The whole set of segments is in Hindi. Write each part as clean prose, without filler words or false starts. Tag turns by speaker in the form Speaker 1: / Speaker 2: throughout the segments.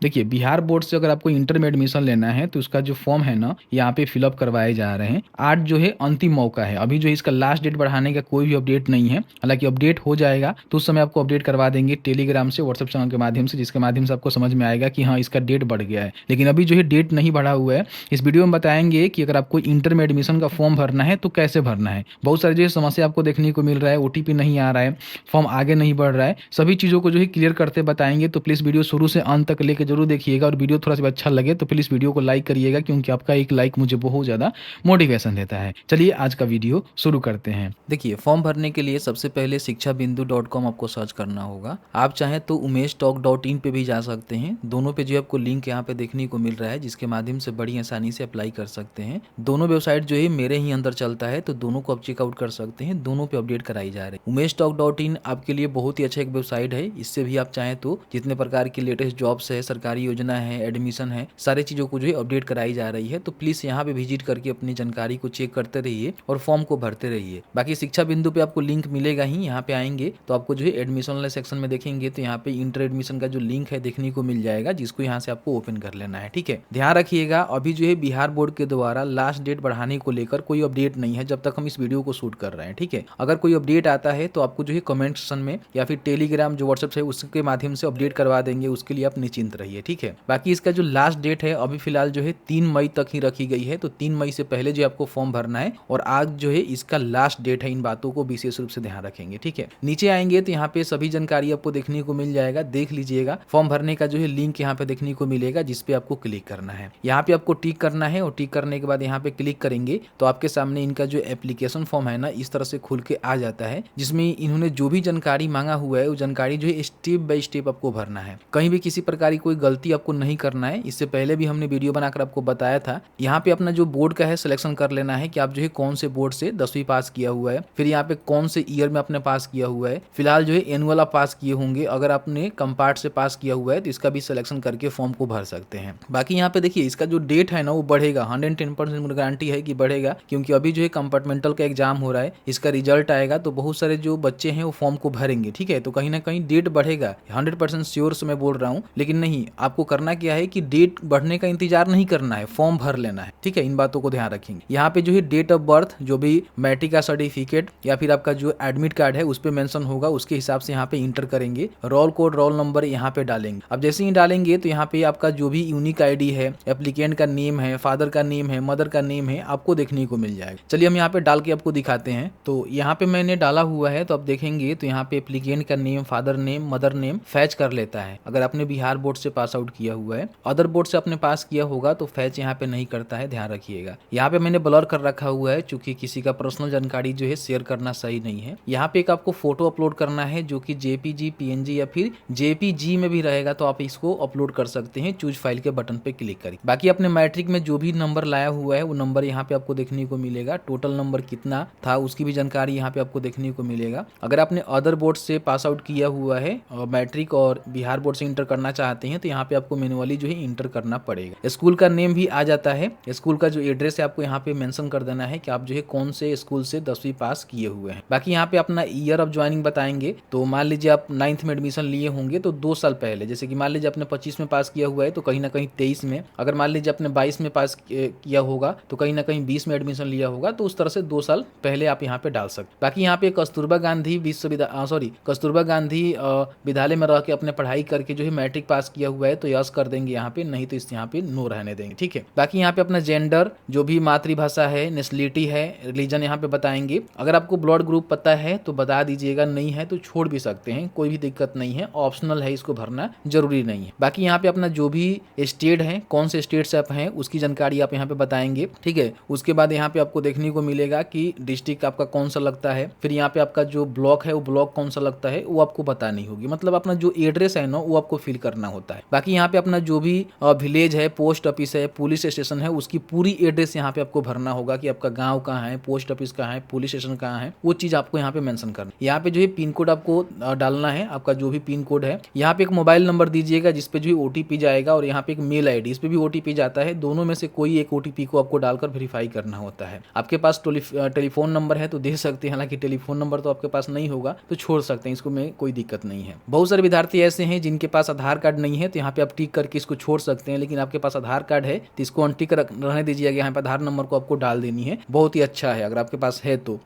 Speaker 1: देखिए, बिहार बोर्ड से अगर आपको इंटर में एडमिशन लेना है तो उसका जो फॉर्म है ना, यहाँ पे फिलअप करवाए जा रहे हैं। आज जो है अंतिम मौका है। अभी जो है इसका लास्ट डेट बढ़ाने का कोई भी अपडेट नहीं है। हालाँकि अपडेट हो जाएगा तो उस समय आपको अपडेट करवा देंगे टेलीग्राम से, व्हाट्सएप चैनल के माध्यम से, जिसके माध्यम से आपको समझ में आएगा कि हाँ, इसका डेट बढ़ गया है। लेकिन अभी जो है डेट नहीं बढ़ा हुआ है। इस वीडियो में बताएँगे कि अगर आपको इंटर में एडमिशन का फॉर्म भरना है तो कैसे भरना है। बहुत सारी जो है समस्या आपको देखने को मिल रहा है, ओटीपी नहीं आ रहा है, फॉर्म आगे नहीं बढ़ रहा है। सभी चीज़ों को जो है क्लियर करते बताएँगे, तो प्लीज़ वीडियो शुरू से अंत तक लेके ज़रूर देखिएगा। और वीडियो थोड़ा-सा भी अच्छा लगे तो प्लीज़ वीडियो को लाइक करिएगा, क्योंकि आपका एक लाइक मुझे बहुत ज़्यादा मोटिवेशन देता है। चलिए आज का वीडियो शुरू करते हैं।
Speaker 2: देखिए, फॉर्म भरने के लिए सबसे पहले शिक्षाबिंदु.com आपको सर्च करना होगा। आप चाहें तो umeshtalk.in पे भी जा सकते हैं। दोनों पे जो आपको लिंक यहाँ पे देखने को मिल रहा है, जिसके माध्यम से बड़ी आसानी से अप्लाई कर सकते हैं। दोनों वेबसाइट जो है मेरे ही अंदर चलता है, तो दोनों को आप चेकआउट कर सकते हैं। दोनों पे अपडेट कराई जा रही है। umeshtalk.in आपके लिए बहुत ही अच्छा एक वेबसाइट है। इससे भी आप चाहें तो जितने प्रकार की लेटेस्ट जॉब्स है, सरकारी योजना है, एडमिशन है, सारी चीज़ों को जो है अपडेट कराई जा रही है। तो प्लीज़ यहाँ पे विजिट करके अपनी जानकारी को चेक करते रहिए और फॉर्म को भरते रहिए। बाकी शिक्षा बिंदु पे आपको लिंक मिलेगा ही। यहाँ पे आएंगे तो आपको जो है एडमिशन वाले सेक्शन में देखेंगे तो यहाँ पे इंटर एडमिशन का जो लिंक है देखने को मिल जाएगा, जिसको यहाँ से आपको ओपन कर लेना है। ठीक है, ध्यान रखिएगा, अभी जो है बिहार बोर्ड के द्वारा लास्ट डेट बढ़ाने को लेकर कोई अपडेट नहीं है जब तक हम इस वीडियो को शूट कर रहे हैं। ठीक है, अगर कोई अपडेट आता है तो आपको जो है कमेंट सेक्शन में या फिर टेलीग्राम जो व्हाट्सएप है उसके माध्यम से अपडेट करवा देंगे। उसके लिए आप निश्चिंत रहिए। ठीक है, बाकी इसका जो लास्ट डेट है अभी फिलहाल जो है 3 मई तक ही रखी गई है। तो 3 मई से पहले जो आपको फॉर्म भरना है, और आज जो है इसका लास्ट डेट है। इन बातों को विशेष रूप से ध्यान रखेंगे। ठीक है, नीचे आएंगे तो यहाँ पे सभी जानकारी आपको देखने को मिल जाएगा, देख लीजिएगा। फॉर्म भरने का जो है लिंक यहाँ पे देखने को मिलेगा, जिसपे आपको क्लिक करना है। यहाँ पे आपको टिक करना है, और टिक करने के बाद यहाँ पे क्लिक करेंगे तो आपके सामने इनका जो एप्लीकेशन फॉर्म है ना, इस तरह से खुल के आ जाता है, जिसमें इन्होंने जो भी जानकारी मांगा हुआ है वो जानकारी जो है स्टेप बाय स्टेप आपको भरना है। कहीं भी किसी प्रकार की कोई गलती आपको नहीं करना है। इससे पहले भी हमने वीडियो बनाकर आपको बताया था। यहाँ पे अपना जो बोर्ड का है सिलेक्शन कर लेना है कि आप जो है कौन से बोर्ड से 10वीं पास किया हुआ है, फिर यहाँ पे कौन से ईयर में आपने पास किया हुआ है। फिलहाल जो है एनुअल आप पास किए होंगे। अगर आपने कंपार्ट से पास किया हुआ है तो इसका भी सिलेक्शन करके फॉर्म को भर सकते हैं। बाकी यहाँ पे देखिए, इसका जो डेट है ना वो बढ़ेगा, 110% गारंटी है कि बढ़ेगा, क्योंकि अभी जो है कंपार्टमेंटल का एग्जाम हो रहा है। इसका रिजल्ट आएगा तो बहुत सारे जो बच्चे हैं वो फॉर्म को भरेंगे। ठीक है, तो कहीं ना कहीं डेट बढ़ेगा, 100% श्योर से मैं बोल रहा हूँ। लेकिन नहीं, आपको करना क्या है कि डेट बढ़ने का इंतजार नहीं करना है, फॉर्म भर लेना है। ठीक है, इन बातों को ध्यान रखेंगे। यहाँ पे जो है डेट ऑफ बर्थ, जो भी मैट्रिक का सर्टिफिकेट या फिर आपका जो एडमिट कार्ड है उस पे मेंशन होगा, उसके हिसाब से यहाँ पे इंटर करेंगे। रोल कोड, रोल नंबर यहाँ पे डालेंगे। अब जैसे ही डालेंगे तो यहाँ पे आपका जो भी यूनिक आईडी है, एप्लीकेंट का नेम है, फादर का नेम है, मदर का नेम है, आपको देखने को मिल जाएगा। चलिए हम यहाँ पे डाल के आपको दिखाते हैं। तो यहाँ पे मैंने डाला हुआ है, तो आप देखेंगे तो यहाँ पे एप्लीकेंट का name, father name, mother name fetch कर लेता है। अगर आपने बिहार बोर्ड से पास आउट किया हुआ है, अदर बोर्ड से आपने पास किया होगा तो फैच यहाँ पे नहीं करता है, ध्यान रखिएगा। यहाँ पे मैंने ब्लर कर रखा हुआ है, चूंकि किसी का पर्सनल जानकारी जो है शेयर करना सही नहीं है। यहाँ पे एक आपको फोटो अपलोड करना है, जो कि जेपीजी, पीएनजी या फिर जेपीजी में भी रहेगा, तो आप इसको अपलोड कर सकते हैं। चूज फाइल के बटन पे क्लिक करिए। बाकी अपने मैट्रिक में जो भी नंबर लाया हुआ है वो नंबर यहाँ पे आपको देखने को मिलेगा। टोटल नंबर कितना था उसकी भी जानकारी यहाँ पे आपको देखने को मिलेगा। अगर आपने अदर बोर्ड से पास आउट किया हुआ है और मैट्रिक और बिहार बोर्ड से इंटर करना चाहते हैं तो यहाँ पे आपको मैनुअली जो है इंटर करना पड़ेगा। स्कूल का नेम भी आ जाता है। स्कूल का जो एड्रेस है आपको यहाँ पे मेंशन कर देना है कि आप जो है कौन से स्कूल से 10वीं पास किए हुए हैं। बाकी यहाँ पे अपना ईयर ऑफ ज्वाइनिंग बताएंगे। तो मान लीजिए आप 9th में एडमिशन लिए होंगे तो 2 साल पहले, जैसे कि मान लीजिए आपने 25 में पास किया हुआ है तो कहीं ना कहीं 23 में, अगर मान लीजिए आपने 22 में पास किया होगा तो कहीं ना कहीं 20 में एडमिशन लिया होगा, तो उस तरह से 2 साल पहले आप यहाँ पे डाल सकते। बाकी यहाँ पे कस्तूरबा गांधी विद्यालय में रह के अपने पढ़ाई करके जो है मैट्रिक पास किया हुआ है तो यस कर देंगे यहाँ पे, नहीं तो इस यहाँ पे नो रहने देंगे। ठीक है, बाकी यहाँ पे अपना जेंडर, जो भी मातृभाषा है, नेशनलिटी है, रिलीजन यहाँ पे बताएंगे। अगर आपको ब्लड ग्रुप पता है तो बता दीजिएगा, नहीं है तो छोड़ भी सकते हैं, कोई भी दिक्कत नहीं है, ऑप्शनल है, इसको भरना जरूरी नहीं है। बाकी यहाँ पे अपना जो भी स्टेट है, कौन से स्टेट से आप हैं उसकी जानकारी आप यहाँ पे बताएंगे। ठीक है, उसके बाद यहाँ पे आपको देखने को मिलेगा कि डिस्ट्रिक्ट आपका कौन सा लगता है, फिर यहाँ पे आपका जो ब्लॉक है वो ब्लॉक कौन सा लगता है वो आपको बतानी होगी। मतलब अपना जो एड्रेस है ना वो आपको फिल करना होता है। बाकी यहाँ पे अपना जो भी विलेज है, पोस्ट ऑफिस है, पुलिस स्टेशन है, उसकी पूरी एड्रेस यहाँ पे आपको भरना होगा कि आपका गांव कहाँ है, पोस्ट ऑफिस कहाँ है, पुलिस स्टेशन कहाँ है, वो चीज आपको यहाँ पे मेंशन करना। यहाँ पे जो है पिन कोड आपको डालना है, आपका जो भी पिन कोड है। यहाँ पे एक मोबाइल नंबर दीजिएगा जिसपे जो है ओटीपी जाएगा, और यहाँ पे एक मेल आईडी, इस पे भी ओटीपी जाता है। दोनों में से कोई एक ओटीपी को आपको डालकर वेरीफाई करना होता है। आपके पास टेलीफोन नंबर है तो दे सकते हैं, हालांकि टेलीफोन नंबर तो आपके पास नहीं होगा तो छोड़ सकते हैं, इसको में कोई दिक्कत नहीं है। बहुत सारे विद्यार्थी ऐसे हैं जिनके पास आधार कार्ड नहीं है हैं तो यहाँ पे आप टिक करके इसको छोड़ सकते हैं, लेकिन आपके पास आधार कार्ड है तो इसको अनटिक रहने दीजिएगा। यहाँ पे आधार नंबर को आपको डाल देनी है, बहुत ही अच्छा है अगर आपके पास है तो।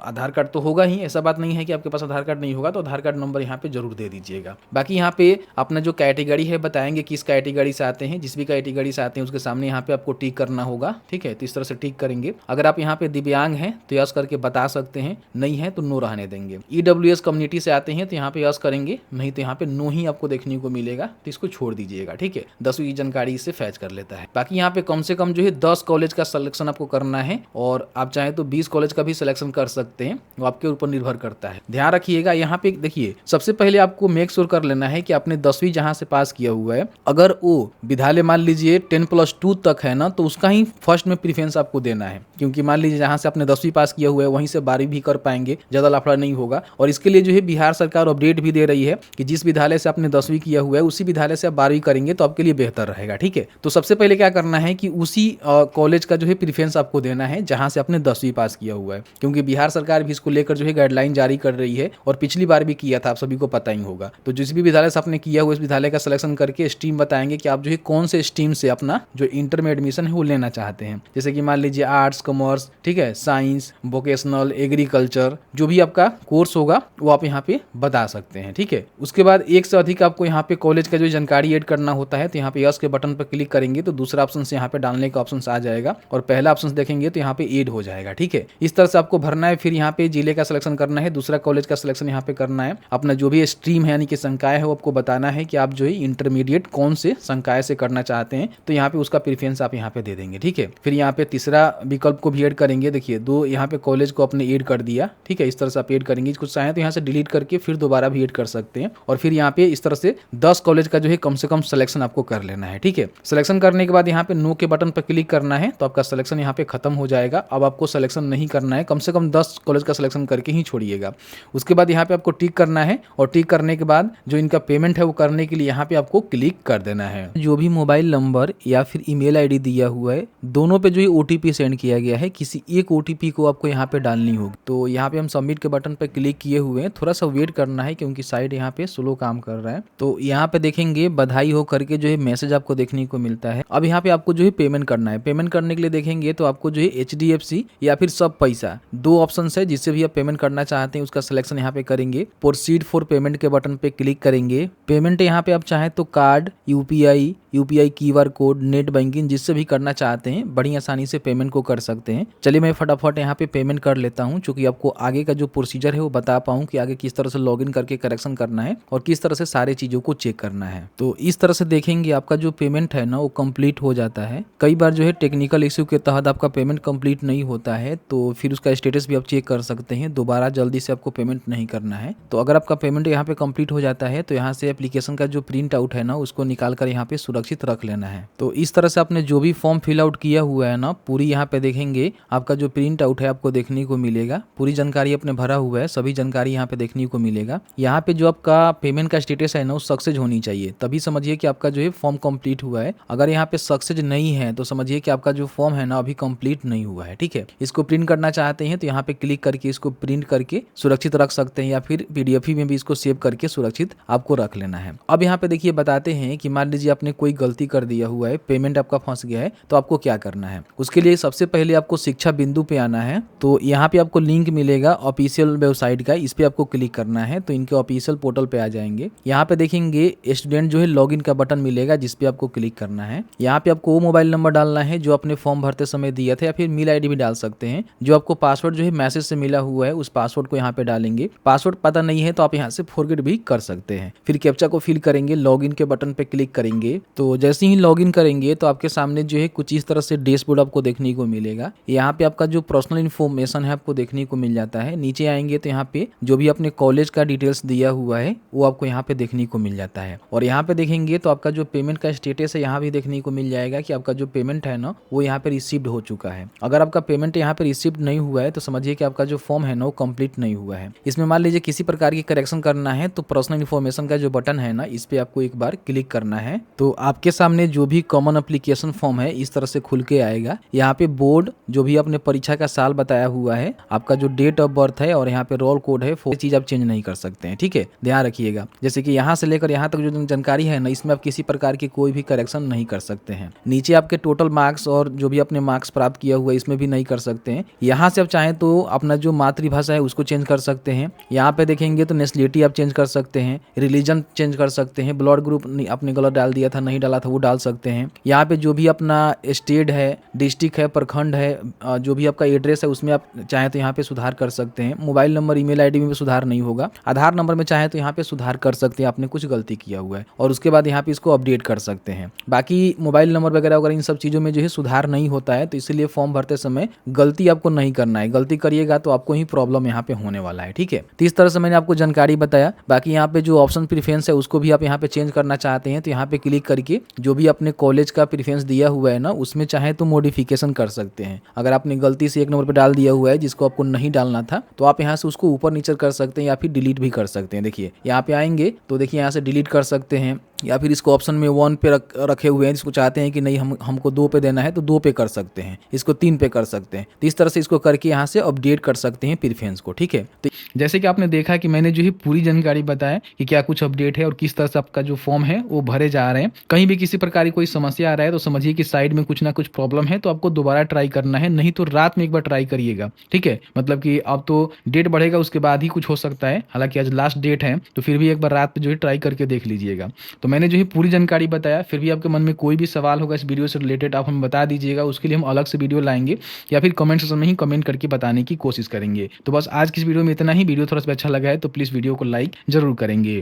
Speaker 2: आधार कार्ड तो होगा ही, ऐसा बात नहीं है कि आपके पास आधार कार्ड नहीं होगा, तो आधार कार्ड नंबर यहाँ पे जरूर दे दीजिएगा। बाकी यहाँ पे अपना जो कैटेगरी है बताएंगे किस कैटेगरी से आते हैं, जिस भी कैटेगरी से आते हैं उसके सामने यहाँ पे आपको टिक करना होगा, ठीक है। तो इस तरह से टिक करेंगे। अगर आप यहाँ पे दिव्यांग हैं तो यस करके बता सकते हैं, नहीं है तो नो रहने देंगे। ईडब्ल्यूएस कम्युनिटी से आते हैं तो यहाँ पे यस करेंगे, नहीं तो यहाँ पे नो ही आपको देखने को मिलेगा, तो इसको छोड़ दीजिएगा, ठीक है। 10वीं की जानकारी इससे फैच कर लेता है। बाकी यहाँ पे कम से कम जो है 10 कॉलेज का सिलेक्शन आपको करना है, और आप चाहे तो 20 कॉलेज का भी सिलेक्शन कर सकते हैं, वो आपके ऊपर निर्भर करता है। ध्यान रखिएगा यहाँ पे देखिए, सबसे पहले आपको मेक श्योर कर लेना है कि आपने 10वीं जहां से पास किया हुआ है, अगर वो विद्यालय मान लीजिए 10+2 तक है ना, तो उसका ही फर्स्ट में प्रीफरेंस आपको देना है, क्योंकि मान लीजिए जहां से आपने 10वीं पास किया हुआ है वहीं से 12वीं भी कर पाएंगे, ज्यादा लफड़ा नहीं होगा। और इसके लिए जो है बिहार सरकार अपडेट भी दे रही है कि जिस विद्यालय से आपने 10वीं किया हुआ है उसी विद्यालय से आप 12वीं करेंगे तो आपके लिए बेहतर रहेगा, ठीक है। तो सबसे पहले क्या करना है कि उसी कॉलेज का जो है प्रीफरेंस आपको देना है जहां से आपने 10वीं पास किया हुआ है, क्योंकि बिहार सरकार भी इसको लेकर जो है गाइडलाइन जारी कर रही है, और पिछली बार भी किया था, आप सभी को पता ही होगा। तो जिस भी विद्यालय से आपने किया हुआ इस विद्यालय का सिलेक्शन करके स्ट्रीम बताएंगे कि आप जो है कौन से स्ट्रीम से अपना जो इंटर में एडमिशन है वो लेना चाहते हैं, जैसे कि मान लीजिए आर्ट्स, कॉमर्स, ठीक है, साइंस, वोकेशनल, एग्रीकल्चर, जो भी आपका कोर्स होगा वो आप यहाँ पे बता सकते हैं, ठीक है। उसके बाद एक से अधिक आपको यहाँ पे कॉलेज का जो जानकारी ऐड करना होता है, तो यहाँ पे यस के बटन पर क्लिक करेंगे तो दूसरा ऑप्शन से यहाँ पे डालने का ऑप्शन आ जाएगा, और पहला ऑप्शन देखेंगे तो यहाँ पे ऐड हो जाएगा, ठीक है। इस तरह से आपको भरना है। फिर यहाँ पे जिले का सिलेक्शन करना है, दूसरा कॉलेज का सिलेक्शन यहाँ पे करना है, अपना जो भी स्ट्रीम है यानी कि संकाय है वो आपको बताना है कि आप जो है इंटरमीडिएट कौन से संकाय से करना चाहते हैं, तो यहाँ पे उसका प्रेफरेंस आप यहाँ पे दे देंगे, ठीक है। फिर यहाँ पे तीसरा विकल्प को भी ऐड करेंगे। देखिए 2 यहाँ पे कॉलेज को अपने ऐड कर दिया, ठीक है। इस तरह से आप ऐड करेंगे, इसको चाहें तो यहाँ से डिलीट करके फिर दोबारा भी ऐड कर सकते हैं, और फिर यहाँ पे इस तरह से 10 कॉलेज का जो है कम से कम सिलेक्शन आपको कर लेना है, ठीक है। सिलेक्शन करने के बाद यहाँ पे नो के बटन पर क्लिक करना है, तो आपका सिलेक्शन यहाँ पे खत्म हो जाएगा। अब आपको सिलेक्शन नहीं करना है, कम से कम 10 कॉलेज का सिलेक्शन करके ही छोड़िएगा। उसके बाद यहाँ पे आपको टिक करना है, और टिक करने के बाद जो इनका पेमेंट है वो करने के लिए यहाँ पे आपको क्लिक कर देना है। जो भी मोबाइल नंबर या फिर ईमेल आईडी दिया हुआ है, दोनों पे जो ये ओटीपी सेंड किया गया है, किसी एक ओटीपी को आपको यहाँ पे डालनी होगी। तो यहाँ पे हम सबमिट के बटन पे क्लिक किए हुए हैं, थोड़ा सा वेट करना है क्योंकि साइड यहाँ पे स्लो काम कर रहा है। तो यहाँ पे देखेंगे बधाई हो करके जो है मैसेज आपको देखने को मिलता है। अब यहाँ पे आपको जो है पेमेंट करना है। पेमेंट करने के लिए देखेंगे तो आपको जो है HDFC या फिर सब पैसा, 2 ऑप्शन है जिससे भी आप पेमेंट करना चाहते हैं उसका सिलेक्शन यहाँ पे करेंगे। प्रोसीड फॉर पेमेंट के बटन पे क्लिक करेंगे। पेमेंट यहाँ पे आप चाहें तो card, UPI QR code, net banking, जिससे भी करना चाहते हैं बड़ी आसानी से पेमेंट को कर सकते हैं। चलिए मैं फटाफट यहाँ पे पेमेंट कर लेता हूँ, क्योंकि आपको आगे का जो प्रोसीजर है वो बता पाऊँ कि आगे किस तरह से लॉगिन करके करेक्शन करना है और किस तरह से सारे चीज़ों को चेक करना है। तो इस तरह से देखेंगे आपका जो पेमेंट है ना वो कंप्लीट हो जाता है। कई बार जो है टेक्निकल इश्यू के तहत आपका पेमेंट कंप्लीट नहीं होता है, तो फिर उसका स्टेटस भी आप चेक कर सकते हैं। दोबारा जल्दी से आपको पेमेंट नहीं करना है। तो अगर आपका पेमेंट यहाँ पे कंप्लीट हो जाता है तो यहाँ से एप्लीकेशन का जो प्रिंट आउट है ना उसको निकाल कर यहाँ पे सुरक्षित रख लेना है। तो इस तरह से आपने जो भी फॉर्म फिल आउट किया हुआ है ना, पूरी यहाँ पे देखेंगे आपका जो प्रिंट आउट है आपको देखने को मिलेगा। पूरी जानकारी आपने भरा हुआ है, सभी जानकारी यहाँ पे देखने को मिलेगा। यहाँ पे जो आपका पेमेंट का स्टेटस है ना वो सक्सेस होनी चाहिए, तभी समझिए कि आपका जो है फॉर्म कंप्लीट हुआ है। अगर यहाँ पे सक्सेस नहीं है तो समझिए कि आपका जो फॉर्म है ना अभी कंप्लीट नहीं हुआ है, ठीक है। इसको प्रिंट करना चाहते हैं तो यहाँ पे क्लिक करके इसको प्रिंट करके सुरक्षित रख सकते हैं, या फिर PDF में भी इसको सेव करके सुरक्षित आपको रख लेना है। अब यहाँ पे देखिए बताते हैं कि मान लीजिए आपने कोई गलती कर दिया हुआ है, पेमेंट आपका फंस गया है, तो आपको क्या करना है। उसके लिए सबसे पहले आपको शिक्षा बिंदु पे आना है। तो यहाँ पे आपको लिंक मिलेगा ऑफिशियल वेबसाइट का, इस पे आपको क्लिक करना है तो इनके ऑफिशियल पोर्टल पे आ जाएंगे। यहाँ पे देखेंगे स्टूडेंट जो है लॉगिन का बटन मिलेगा, जिस पे आपको क्लिक करना है। यहाँ पे आपको वो मोबाइल नंबर डालना है जो अपने फॉर्म भरते समय दिया था, या फिर मेल आईडी भी डाल सकते हैं। जो आपको पासवर्ड जो है मैसेज से मिला हुआ है उस पासवर्ड को यहाँ पे डालेंगे। पासवर्ड पता नहीं है तो आप यहाँ से फॉरगेट भी कर सकते हैं। फिर कैप्चा को फिल करेंगे, लॉगिन के बटन पे क्लिक करेंगे। तो जैसे ही लॉगिन करेंगे तो आपके सामने जो है कुछ इस तरह से डैशबोर्ड आपको देखने को मिलेगा। यहाँ पे आपका जो पर्सनल इन्फॉर्मेशन है आपको देखने को मिल जाता है। नीचे आएंगे तो यहाँ पे जो भी अपने कॉलेज का डिटेल्स दिया हुआ है वो आपको यहाँ पे देखने को मिल जाता है। और यहाँ पे देखेंगे तो आपका जो पेमेंट का स्टेटस है यहाँ भी देखने को मिल जाएगा कि आपका जो पेमेंट है ना वो यहाँ पे रिसीव्ड हो चुका है। अगर आपका पेमेंट यहाँ पे रिसीव्ड नहीं हुआ है तो समझिए कि आपका जो फॉर्म है ना वो कंप्लीट नहीं हुआ है। इसमें मान लीजिए किसी प्रकार की करेक्शन करना है तो पर्सनल इन्फॉर्मेशन का जो बटन है ना इस पे आपको एक बार क्लिक करना है। तो आपके सामने जो भी कॉमन एप्लीकेशन फॉर्म है इस तरह से खुल के आएगा। यहाँ पे बोर्ड जो भी आपने परीक्षा का साल बताया हुआ है, आपका जो डेट ऑफ बर्थ है और यहाँ पे रोल कोड है, वो चीज आप चेंज नहीं कर सकते हैं, ठीक है, ध्यान रखिएगा। जैसे कि यहाँ से लेकर यहाँ तक जो जानकारी है ना, इसमें आप किसी प्रकार की कोई भी करेक्शन नहीं कर सकते हैं। नीचे आपके टोटल मार्क्स और जो भी आपने मार्क्स प्राप्त किया हुआ है इसमें भी नहीं कर सकते हैं। यहाँ से आप चाहें तो अपना जो मातृभाषा है उसको चेंज कर सकते हैं। यहाँ पे देखेंगे तो नेशनलिटी आप चेंज कर सकते हैं, रिलीजन चेंज कर सकते हैं, ब्लड ग्रुप आपने गलत डाल दिया था, नहीं डाला था, वो डाल सकते हैं। यहाँ पे जो भी अपना स्टेट है, डिस्ट्रिक्ट है, प्रखंड है, जो भी आपका एड्रेस है उसमें आप चाहें तो यहाँ पे सुधार कर सकते हैं। मोबाइल नंबर, ईमेल आईडी में सुधार नहीं होगा। आधार नंबर में चाहे तो यहाँ पे सुधार कर सकते हैं, आपने कुछ गलती किया हुआ है, और उसके बाद यहाँ पे इसको अपडेट कर सकते हैं। बाकी मोबाइल नंबर वगैरह वगैरह इन सब चीज़ों में जो है सुधार नहीं होता है, तो इसलिए फॉर्म भरते समय गलती आपको नहीं करना है। गलती करिएगा तो आपको ही प्रॉब्लम यहाँ पे होने वाला है, ठीक है। तो इस तरह से मैंने आपको जानकारी बताया। बाकी यहाँ पे जो ऑप्शन प्रीफरेंस है उसको भी आप यहाँ पे चेंज करना चाहते हैं तो यहाँ पे क्लिक करके जो भी अपने कॉलेज का प्रीफरेंस दिया हुआ है ना, उसमें चाहे तो मॉडिफिकेशन कर सकते हैं। अगर आपने गलती से 1 नंबर पे डाल दिया हुआ है जिसको आपको नहीं डालना था, तो आप यहाँ से उसको ऊपर नीचे कर सकते हैं या फिर डिलीट भी कर सकते हैं। देखिए यहाँ पे आएंगे तो देखिए यहाँ से डिलीट कर सकते हैं, या फिर इसको ऑप्शन में 1 पे रखे हुए हैं, जिसको चाहते हैं कि नहीं हमको 2 पे देना है तो 2 पे कर सकते हैं, इसको 3 पे कर सकते हैं। तो इस तरह से इसको करके यहाँ से अपडेट कर सकते हैं प्रीफरेंस को, ठीक है।
Speaker 1: तो जैसे कि आपने देखा कि मैंने जो है पूरी जानकारी बताया कि क्या कुछ अपडेट है और किस तरह से आपका जो फॉर्म है वो भरे जा रहे हैं। कहीं भी किसी प्रकार की कोई समस्या आ रहा है तो समझिए कि साइड में कुछ ना कुछ प्रॉब्लम है, तो आपको दोबारा ट्राई करना है, नहीं तो रात में एक बार ट्राई करिएगा, ठीक है। मतलब कि अब तो डेट बढ़ेगा उसके बाद ही कुछ हो सकता है, हालांकि आज लास्ट डेट है, तो फिर भी एक बार रात में जो है ट्राई करके देख लीजिएगा। तो मैंने जो है पूरी जानकारी बताया। फिर भी आपके मन में कोई भी सवाल होगा इस वीडियो से रिलेटेड, आप हमें बता दीजिएगा, उसके लिए हम अलग से वीडियो लाएंगे या फिर कमेंट सेक्शन में ही कमेंट करके बताने की कोशिश करेंगे। तो बस आज की इस वीडियो में इतना ही। वीडियो थोड़ा सा अच्छा लगा है तो प्लीज़ वीडियो को लाइक जरूर करेंगे।